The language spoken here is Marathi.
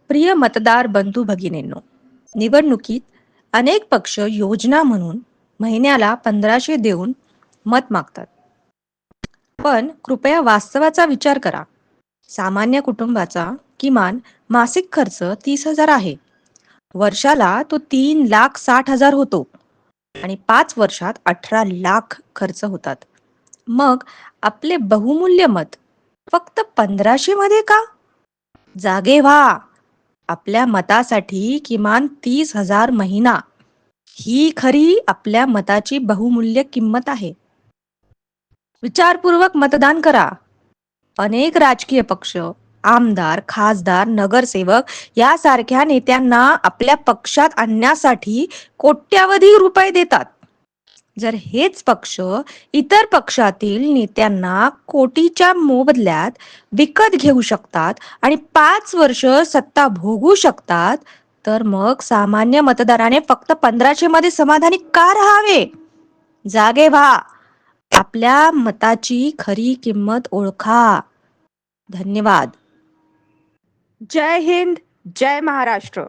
प्रिय मतदार बंधू भगिनींनो, निवडणुकीत अनेक पक्ष योजना म्हणून महिन्याला 1500 देऊन मत मागतात. पण कृपया वास्तवाचा विचार करा. सामान्य कुटुंबाचा किमान मासिक खर्च 30,000 आहे. वर्षाला तो 3,60,000 होतो आणि 5 वर्षात 18 लाख खर्च होतात. मग आपले बहुमूल्य मत फक्त 1500 मध्ये का? जागे व्हा. आपल्या मतासाठी किमान 30,000 महिना ही खरी आपल्या मताची बहुमूल्य किंमत आहे. विचारपूर्वक मतदान करा. अनेक राजकीय पक्ष, आमदार, खासदार, नगरसेवक यासारख्या नेत्यांना आपल्या पक्षात आणण्यासाठी कोट्यावधी रुपये देतात. जर हेच पक्ष इतर पक्षातील नेत्यांना कोटीच्या मोबदल्यात विकत घेऊ शकतात आणि 5 वर्ष सत्ता भोगू शकतात, तर मग सामान्य मतदाराने फक्त 1500 मध्ये समाधानी का राहावे? जागे व्हा. आपल्या मताची खरी किंमत ओळखा. धन्यवाद. जय हिंद, जय महाराष्ट्र.